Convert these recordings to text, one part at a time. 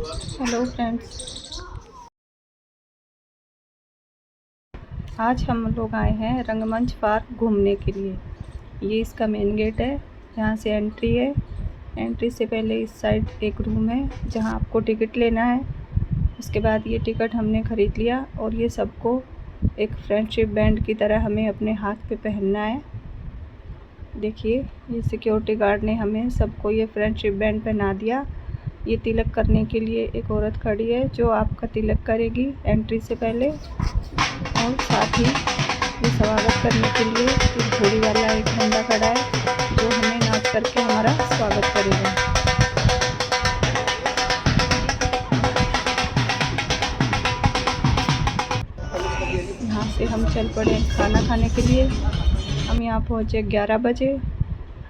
Hello friends, आज हम लोग आए हैं रंगमंच पार्क घूमने के लिए। ये इसका मेन गेट है, यहाँ से एंट्री है। एंट्री से पहले इस साइड एक रूम है जहाँ आपको टिकट लेना है। उसके बाद ये टिकट हमने ख़रीद लिया और ये सबको एक फ्रेंडशिप बैंड की तरह हमें अपने हाथ पे पहनना है। देखिए, ये सिक्योरिटी गार्ड ने हमें सबको ये फ्रेंडशिप बैंड पहना दिया। ये तिलक करने के लिए एक औरत खड़ी है जो आपका तिलक करेगी एंट्री से पहले, और साथ ही ये स्वागत करने के लिए एक घोड़ी वाला एक बंदा खड़ा है जो हमें नाच करके हमारा स्वागत करेगा। यहाँ से हम चल पड़े खाना खाने के लिए। हम यहाँ पहुँचे 11 बजे।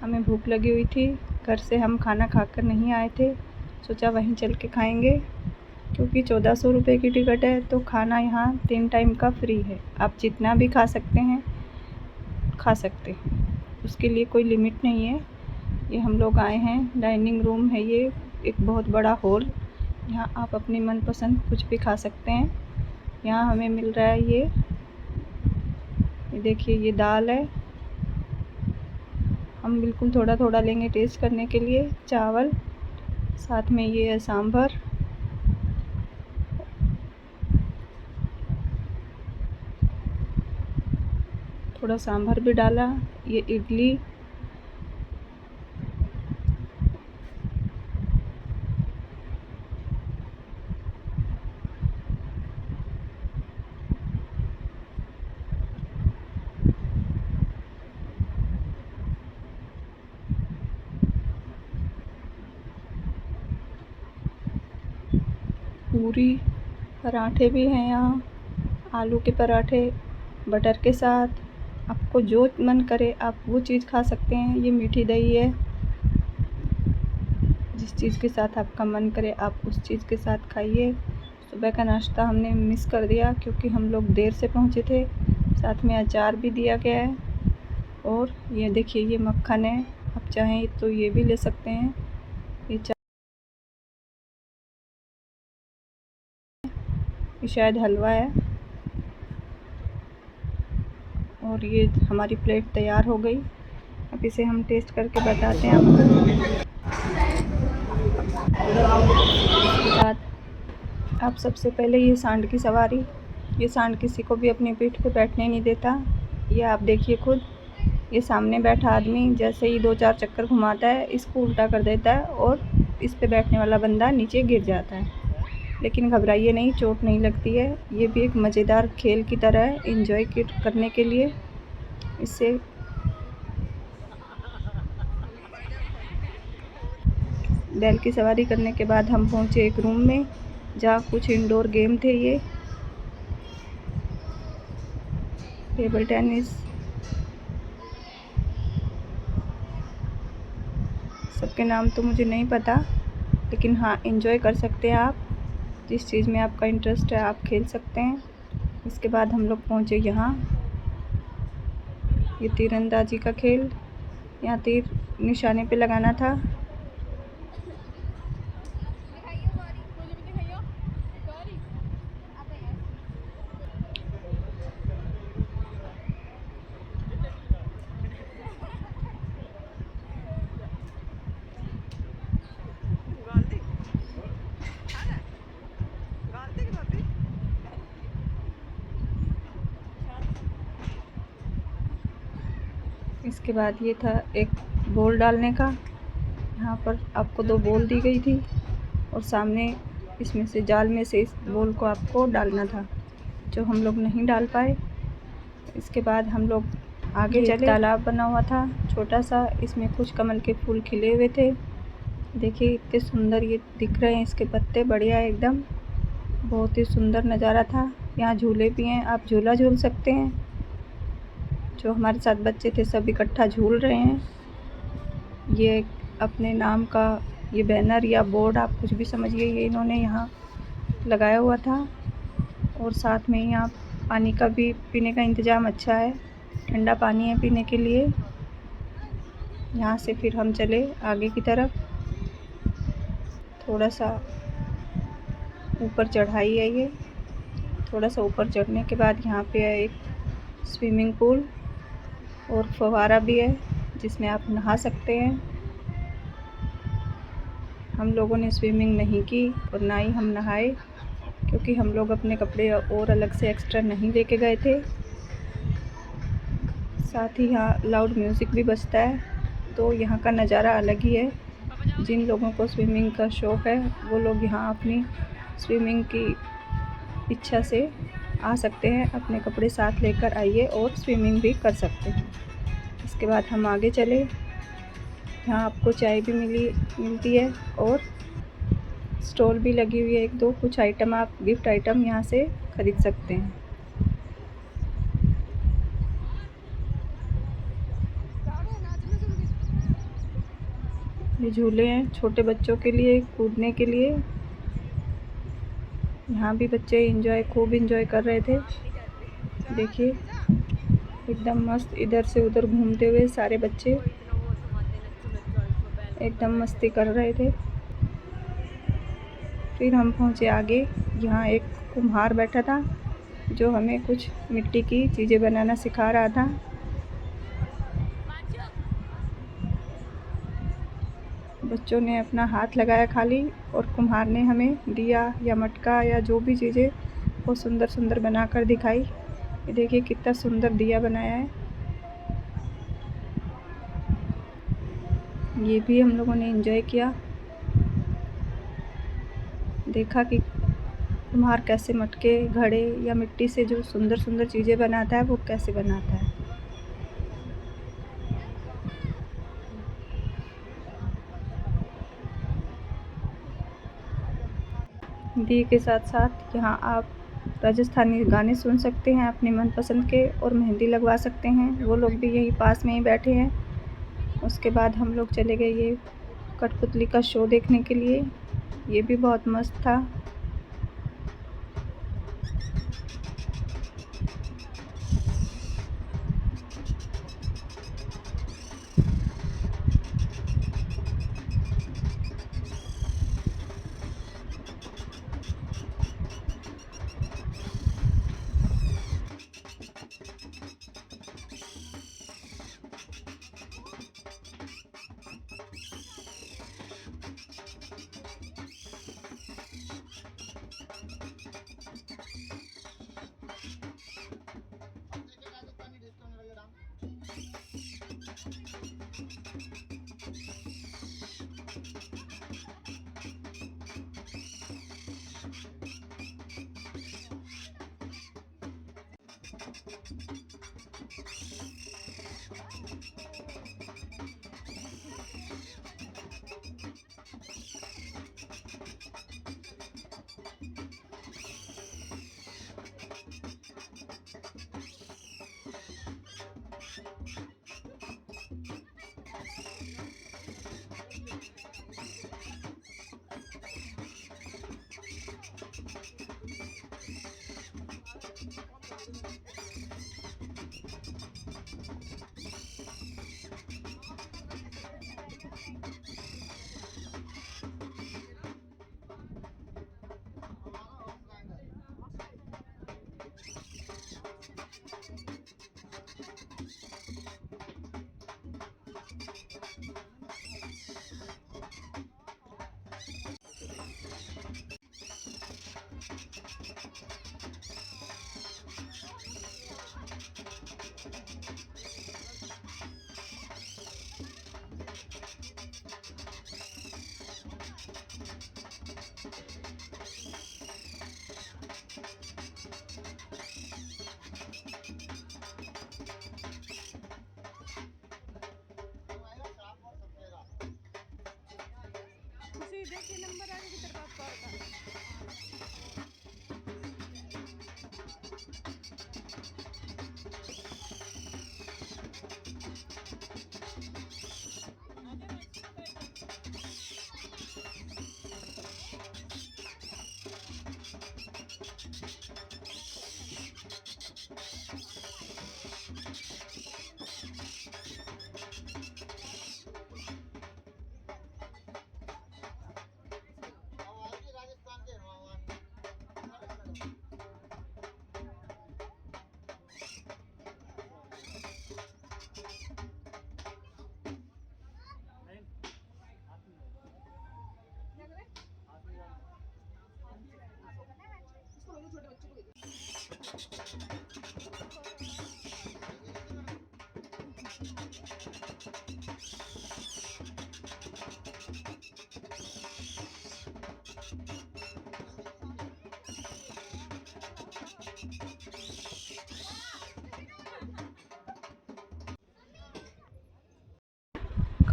हमें भूख लगी हुई थी, घर से हम खाना खाकर नहीं आए थे, सोचा वहीं चल के खाएंगे। क्योंकि 1400 रुपये की टिकट है तो खाना यहाँ 3 टाइम का फ्री है। आप जितना भी खा सकते हैं, खा सकते हैं, उसके लिए कोई लिमिट नहीं है। ये हम लोग आए हैं, डाइनिंग रूम है ये, एक बहुत बड़ा हॉल। यहाँ आप अपनी मनपसंद कुछ भी खा सकते हैं। यहाँ हमें मिल रहा है ये देखिए, ये दाल है। हम बिल्कुल थोड़ा थोड़ा लेंगे टेस्ट करने के लिए। चावल, साथ में ये है सांभर, थोड़ा सांभर भी डाला। ये इडली, पूरी, पराठे भी हैं यहाँ, आलू के पराठे बटर के साथ। आपको जो मन करे आप वो चीज़ खा सकते हैं। ये मीठी दही है, जिस चीज़ के साथ आपका मन करे आप उस चीज़ के साथ खाइए। सुबह का नाश्ता हमने मिस कर दिया क्योंकि हम लोग देर से पहुँचे थे। साथ में अचार भी दिया गया है। और ये देखिए, ये मक्खन है, आप चाहें तो ये भी ले सकते हैं। ये शायद हलवा है। और ये हमारी प्लेट तैयार हो गई। अब इसे हम टेस्ट करके बताते हैं आपको। आप सबसे पहले ये सांड की सवारी, ये सांड किसी को भी अपनी पीठ पे बैठने नहीं देता। ये आप देखिए खुद, ये सामने बैठा आदमी जैसे ही 2-4 चक्कर घुमाता है इसको उल्टा कर देता है और इस पे बैठने वाला बंदा नीचे गिर जाता है। लेकिन घबराइए नहीं, चोट नहीं लगती है। ये भी एक मज़ेदार खेल की तरह है, एंजॉय करने के लिए। इससे बैल की सवारी करने के बाद हम पहुँचे एक रूम में जहाँ कुछ इंडोर गेम थे। ये टेबल टेनिस, सबके नाम तो मुझे नहीं पता, लेकिन हाँ, एंजॉय कर सकते हैं आप। जिस चीज़ में आपका इंटरेस्ट है आप खेल सकते हैं। इसके बाद हम लोग पहुँचे यहाँ, ये तीरंदाजी का खेल। यहाँ तीर निशाने पे लगाना था। इसके बाद ये था एक बॉल डालने का। यहाँ पर आपको 2 बॉल दी गई थी और सामने इसमें से जाल में से इस बॉल को आपको डालना था, जो हम लोग नहीं डाल पाए। इसके बाद हम लोग आगे चले। तालाब बना हुआ था छोटा सा, इसमें कुछ कमल के फूल खिले हुए थे। देखिए इतने सुंदर ये दिख रहे हैं, इसके पत्ते बढ़िया एकदम, बहुत ही सुंदर नज़ारा था। यहाँ झूले भी हैं, आप झूला झूल सकते हैं। जो हमारे साथ बच्चे थे सब इकट्ठा झूल रहे हैं। ये अपने नाम का ये बैनर या बोर्ड, आप कुछ भी समझिए, ये इन्होंने यहाँ लगाया हुआ था। और साथ में यहाँ पानी का भी पीने का इंतज़ाम अच्छा है, ठंडा पानी है पीने के लिए। यहाँ से फिर हम चले आगे की तरफ। थोड़ा सा ऊपर चढ़ाई है ये। थोड़ा सा ऊपर चढ़ने के बाद यहाँ पे है एक स्विमिंग पूल और फव्वारा भी है जिसमें आप नहा सकते हैं। हम लोगों ने स्विमिंग नहीं की और ना ही हम नहाए, क्योंकि हम लोग अपने कपड़े और अलग से एक्स्ट्रा नहीं लेके गए थे। साथ ही यहाँ लाउड म्यूज़िक भी बजता है, तो यहाँ का नज़ारा अलग ही है। जिन लोगों को स्विमिंग का शौक़ है वो लोग यहाँ अपनी स्विमिंग की इच्छा से आ सकते हैं। अपने कपड़े साथ लेकर आइए और स्विमिंग भी कर सकते हैं। इसके बाद हम आगे चले। यहाँ आपको चाय भी मिलती है और स्टॉल भी लगी हुई है एक दो। कुछ आइटम आप गिफ्ट आइटम यहाँ से खरीद सकते हैं। ये झूले हैं छोटे बच्चों के लिए कूदने के लिए। यहाँ भी बच्चे खूब इंजॉय कर रहे थे। देखिए एकदम मस्त, इधर से उधर घूमते हुए सारे बच्चे एकदम मस्ती कर रहे थे। फिर हम पहुँचे आगे। यहाँ एक कुम्हार बैठा था जो हमें कुछ मिट्टी की चीज़ें बनाना सिखा रहा था। बच्चों ने अपना हाथ लगाया खाली और कुम्हार ने हमें दिया या मटका या जो भी चीज़ें वो सुंदर सुंदर बनाकर दिखाई। ये देखिए कितना सुंदर दिया बनाया है। ये भी हम लोगों ने एंजॉय किया। देखा कि कुम्हार कैसे मटके, घड़े या मिट्टी से जो सुंदर सुंदर चीज़ें बनाता है वो कैसे बनाता है। दिए के साथ साथ यहाँ आप राजस्थानी गाने सुन सकते हैं अपने मनपसंद के और मेहंदी लगवा सकते हैं। वो लोग भी यहीं पास में ही बैठे हैं। उसके बाद हम लोग चले गए ये कठपुतली का शो देखने के लिए। ये भी बहुत मस्त था। देखिए नंबर आने की तरफ आपका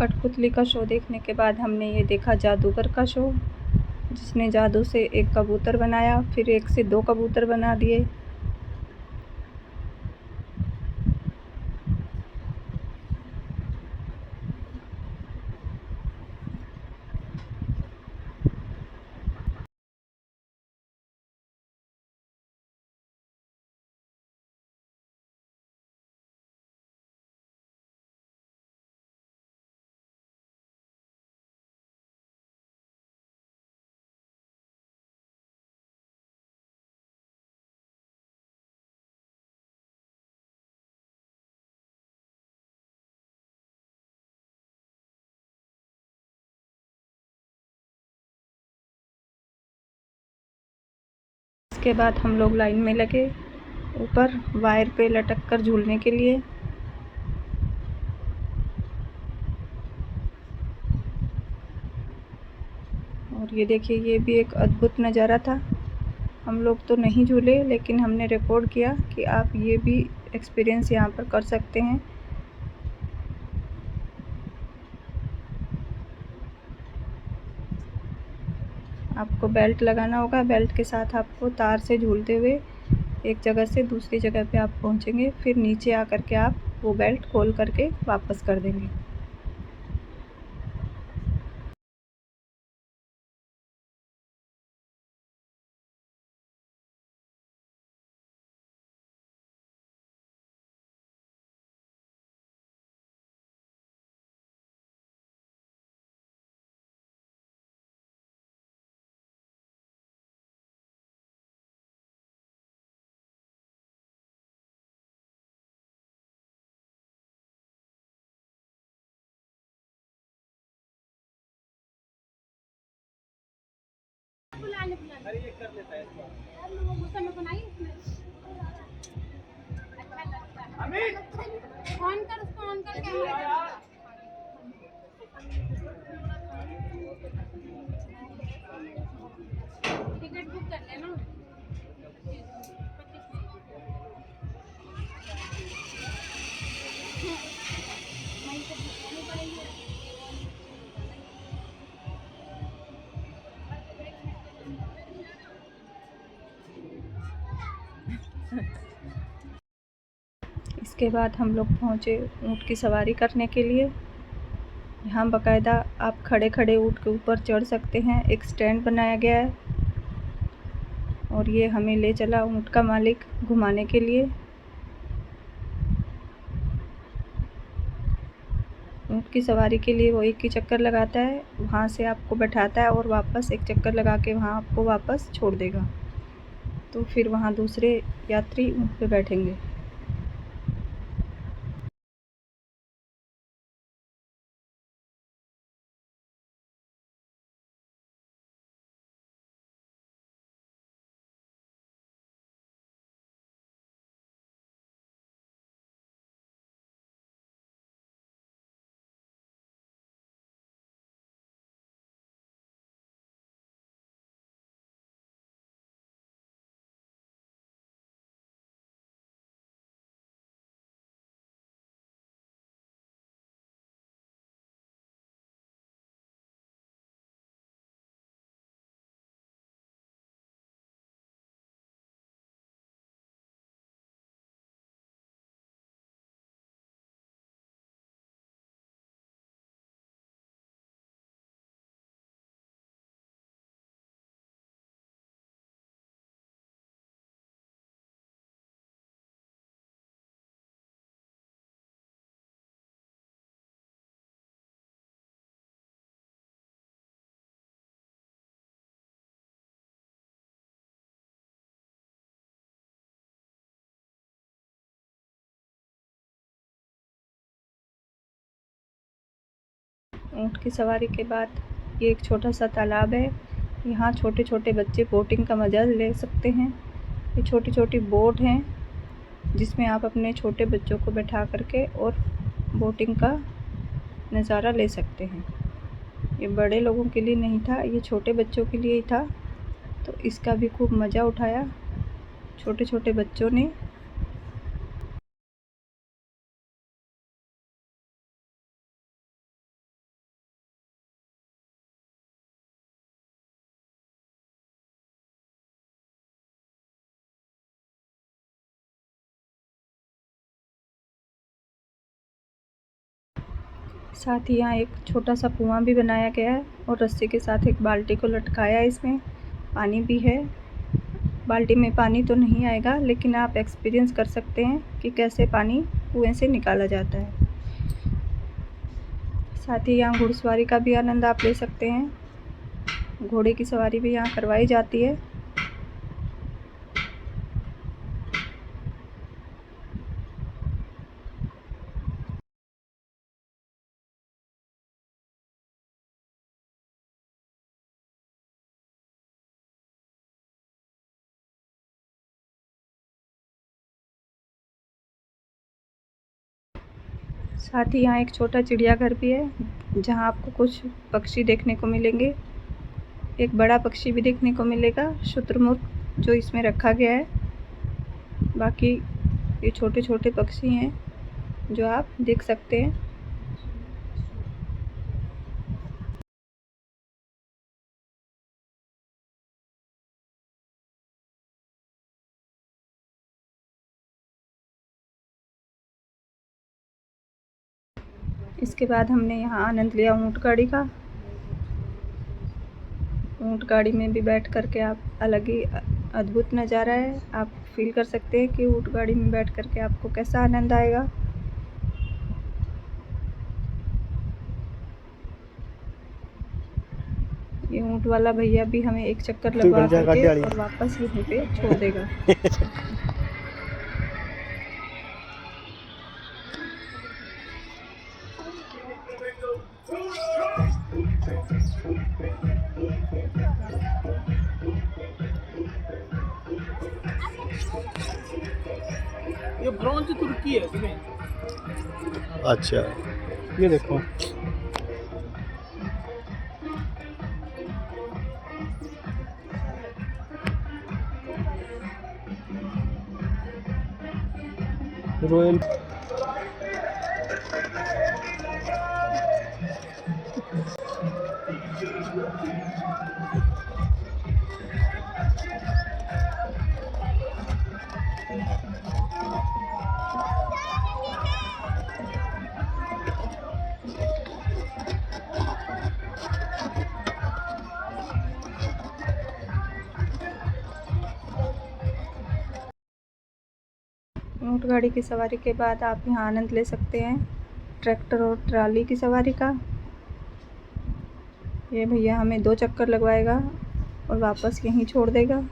कठपुतली का शो देखने के बाद हमने ये देखा जादूगर का शो, जिसने जादू से एक कबूतर बनाया, फिर एक से दो कबूतर बना दिए। इसके बाद हम लोग लाइन में लगे ऊपर वायर पे लटक कर झूलने के लिए। और ये देखिए, ये भी एक अद्भुत नज़ारा था। हम लोग तो नहीं झूले, लेकिन हमने रिकॉर्ड किया कि आप ये भी एक्सपीरियंस यहाँ पर कर सकते हैं। आपको बेल्ट लगाना होगा, बेल्ट के साथ आपको तार से झूलते हुए एक जगह से दूसरी जगह पे आप पहुँचेंगे, फिर नीचे आकर के आप वो बेल्ट खोल करके वापस कर देंगे। अरे ये कर लेता है ऑन कर, उसको ऑन कर कैमरा। टिकट बुक कर लेना। इसके बाद हम लोग पहुँचे ऊँट की सवारी करने के लिए। यहाँ बाकायदा आप खड़े खड़े ऊँट के ऊपर चढ़ सकते हैं, एक स्टैंड बनाया गया है। और ये हमें ले चला ऊँट का मालिक घुमाने के लिए। ऊँट की सवारी के लिए वो एक ही चक्कर लगाता है, वहाँ से आपको बैठाता है और वापस एक चक्कर लगा के वहाँ आपको वापस छोड़ देगा। तो फिर वहाँ दूसरे यात्री ऊँट पे बैठेंगे। ऊँट की सवारी के बाद ये एक छोटा सा तालाब है। यहाँ छोटे छोटे बच्चे बोटिंग का मज़ा ले सकते हैं। ये छोटी छोटी बोट हैं, जिसमें आप अपने छोटे बच्चों को बैठा करके और बोटिंग का नज़ारा ले सकते हैं। ये बड़े लोगों के लिए नहीं था, ये छोटे बच्चों के लिए ही था। तो इसका भी खूब मज़ा उठाया छोटे छोटे बच्चों ने। साथ ही यहाँ एक छोटा सा कुआं भी बनाया गया है और रस्सी के साथ एक बाल्टी को लटकाया है। इसमें पानी भी है। बाल्टी में पानी तो नहीं आएगा, लेकिन आप एक्सपीरियंस कर सकते हैं कि कैसे पानी कुएं से निकाला जाता है। साथ ही यहाँ घुड़सवारी का भी आनंद आप ले सकते हैं। घोड़े की सवारी भी यहाँ करवाई जाती है। साथ ही यहाँ एक छोटा चिड़ियाघर भी है, जहाँ आपको कुछ पक्षी देखने को मिलेंगे। एक बड़ा पक्षी भी देखने को मिलेगा, शुतुरमुर्ग, जो इसमें रखा गया है। बाकी ये छोटे छोटे पक्षी हैं जो आप देख सकते हैं। इसके बाद हमने यहाँ आनंद लिया ऊँट गाड़ी का। ऊँट गाड़ी में भी बैठ कर के आप अलग ही अद्भुत नज़ारा है, आप फील कर सकते हैं कि ऊँट गाड़ी में बैठ कर के आपको कैसा आनंद आएगा। ये ऊँट वाला भैया भी हमें एक चक्कर लगवा करके और वापस यहीं पे छोड़ देगा। ये ब्रॉन्ज तुर्की है इसमें। अच्छा, ये देखो रॉयल ऊँट गाड़ी की सवारी के बाद आप यहाँ आनंद ले सकते हैं ट्रैक्टर और ट्राली की सवारी का। ये भैया हमें 2 चक्कर लगवाएगा और वापस यहीं छोड़ देगा।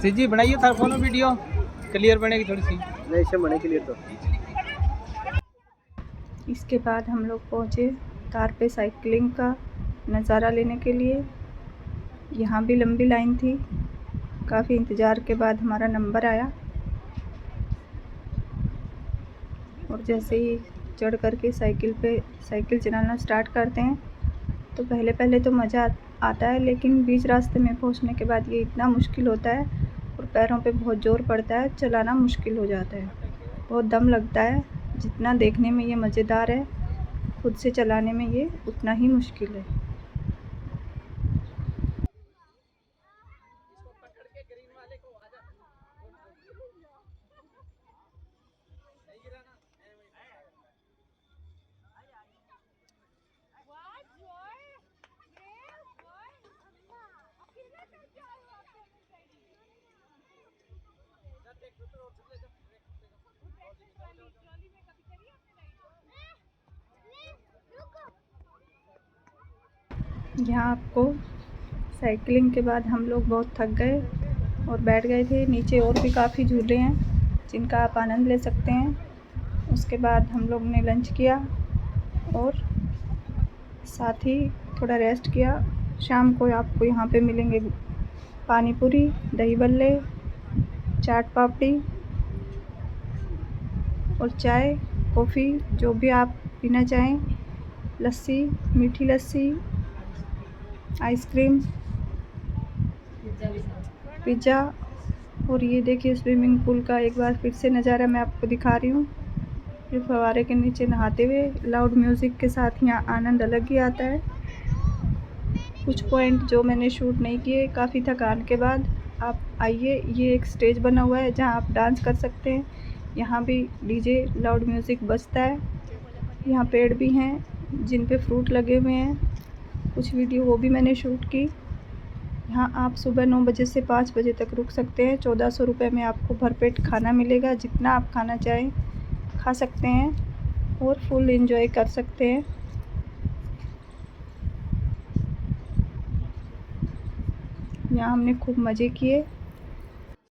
जी बनाइए थार फोन वीडियो क्लियर बनेगी थोड़ी सी। नहीं, इससे बने क्लियर तो। इसके बाद हम लोग पहुँचे तार पे साइकिलिंग का नज़ारा लेने के लिए। यहाँ भी लंबी लाइन थी, काफ़ी इंतज़ार के बाद हमारा नंबर आया और जैसे ही चढ़ कर के साइकिल चलाना स्टार्ट करते हैं तो पहले तो मज़ा आता है, लेकिन बीच रास्ते में पहुंचने के बाद ये इतना मुश्किल होता है और पैरों पे बहुत ज़ोर पड़ता है, चलाना मुश्किल हो जाता है, बहुत दम लगता है। जितना देखने में ये मज़ेदार है, खुद से चलाने में ये उतना ही मुश्किल है। यहाँ आपको साइकिलिंग के बाद हम लोग बहुत थक गए और बैठ गए थे। नीचे और भी काफ़ी झूले हैं जिनका आप आनंद ले सकते हैं। उसके बाद हम लोग ने लंच किया और साथ ही थोड़ा रेस्ट किया। शाम को आपको यहाँ पे मिलेंगे पानी पूरी, दही बल्ले, चाट पापड़ी और चाय, कॉफ़ी, जो भी आप पीना चाहें, लस्सी, मीठी लस्सी, आइसक्रीम, पिज़्ज़ा। और ये देखिए स्विमिंग पूल का एक बार फिर से नज़ारा मैं आपको दिखा रही हूँ। ये फव्वारे के नीचे नहाते हुए लाउड म्यूज़िक के साथ यहाँ आनंद अलग ही आता है। कुछ पॉइंट जो मैंने शूट नहीं किए, काफ़ी थकान के बाद आप आइए। ये एक स्टेज बना हुआ है जहाँ आप डांस कर सकते हैं। यहाँ भी डीजे लाउड म्यूज़िक बजता है। यहाँ पेड़ भी हैं जिन पे फ्रूट लगे हुए हैं। कुछ वीडियो वो भी मैंने शूट की। यहाँ आप सुबह 9 बजे से 5 बजे तक रुक सकते हैं। 1400 रुपये में आपको भरपेट खाना मिलेगा। जितना आप खाना चाहें खा सकते हैं और फुल एंजॉय कर सकते हैं। यहाँ हमने खूब मज़े किए।